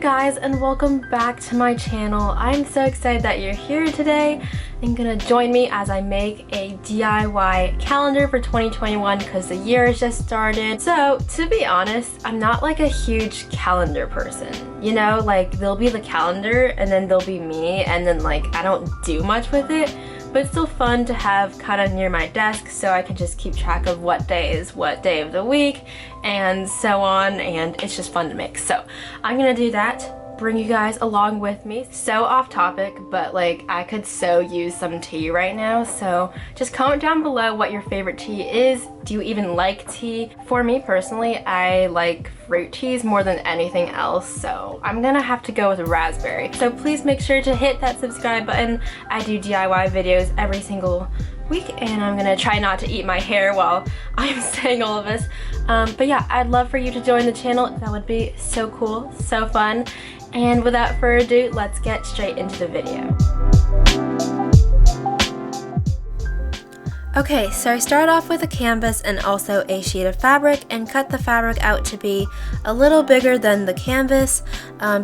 guys, and welcome back to my channel. I'm so excited that you're here today and gonna join me as I make a DIY calendar for 2021 because the year has just started. So to be honest, I'm not like a huge calendar person. You know, like there'll be the calendar and then there'll be me, and then like I don't do much with it. But it's still fun to have kind of near my desk so I can just keep track of what day is what day of the week and so on, and it's just fun to make. So I'm gonna do that, bring you guys along with me. So off topic, but like I could so use some tea right now, so just comment down below what your favorite tea is. Do you even like tea? For me personally, I like fruit teas more than anything else, so I'm gonna have to go with raspberry. So please make sure to hit that subscribe button. I do DIY videos every single week, and I'm gonna try not to eat my hair while I'm saying all of this. But yeah, I'd love for you to join the channel. That would be so cool, so fun. And without further ado, let's get straight into the video. Okay, so I started off with a canvas and also a sheet of fabric and cut the fabric out to be a little bigger than the canvas.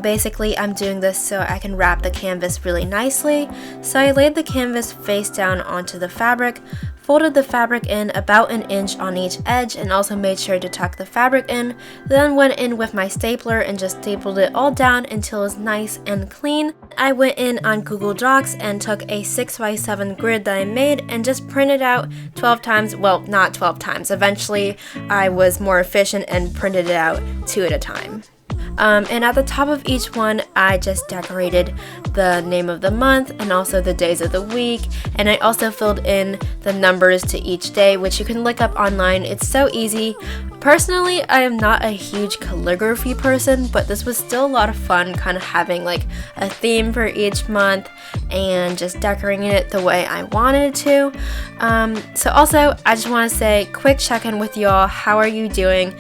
Basically, I'm doing this so I can wrap the canvas really nicely. So I laid the canvas face down onto the fabric, folded the fabric in about 1 inch on each edge, and also made sure to tuck the fabric in, then went in with my stapler and just stapled it all down until it was nice and clean. I went in on Google Docs and took a 6x7 grid that I made and just printed out 12 times, well, not 12 times. Eventually I was more efficient and printed it out 2 at a time. And at the top of each one, I just decorated the name of the month and also the days of the week, and I also filled in the numbers to each day, which you can look up online. It's so easy. Personally, I am not a huge calligraphy person, but this was still a lot of fun, kind of having like a theme for each month and just decorating it the way I wanted to. So also, I just want to say quick check-in with y'all. How are you doing?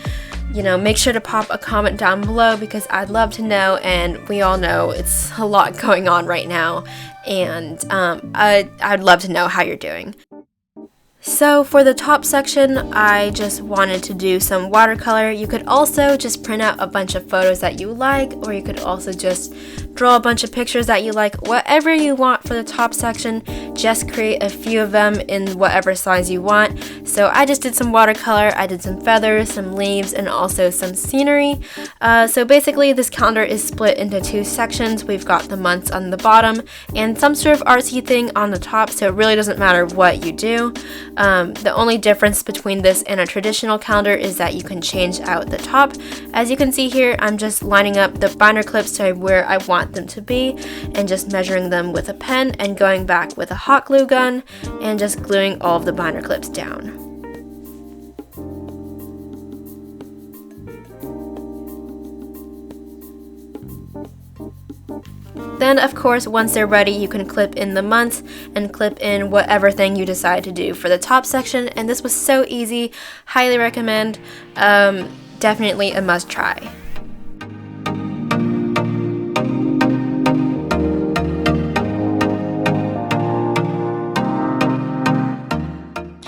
You know, make sure to pop a comment down below because I'd love to know, and we all know it's a lot going on right now, and I'd love to know how you're doing. So for the top section, I just wanted to do some watercolor. You could also just print out a bunch of photos that you like, or you could also just draw a bunch of pictures that you like. Whatever you want for the top section, just create a few of them in whatever size you want. So I just did some watercolor, I did some feathers, some leaves, and also some scenery. So basically this calendar is split into 2 sections. We've got the months on the bottom and some sort of artsy thing on the top, so it really doesn't matter what you do. The only difference between this and a traditional calendar is that you can change out the top. As you can see here, I'm just lining up the binder clips to where I want them to be and just measuring them with a pen and going back with a hot glue gun and just gluing all of the binder clips down. Then, of course, once they're ready, you can clip in the months and clip in whatever thing you decide to do for the top section. And this was so easy. Highly recommend. Definitely a must try.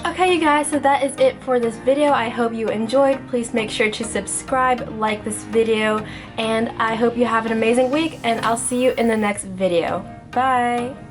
Okay, you guys, so that is it for this video. I hope you enjoyed. Please make sure to subscribe, like this video, and I hope you have an amazing week, and I'll see you in the next video. Bye!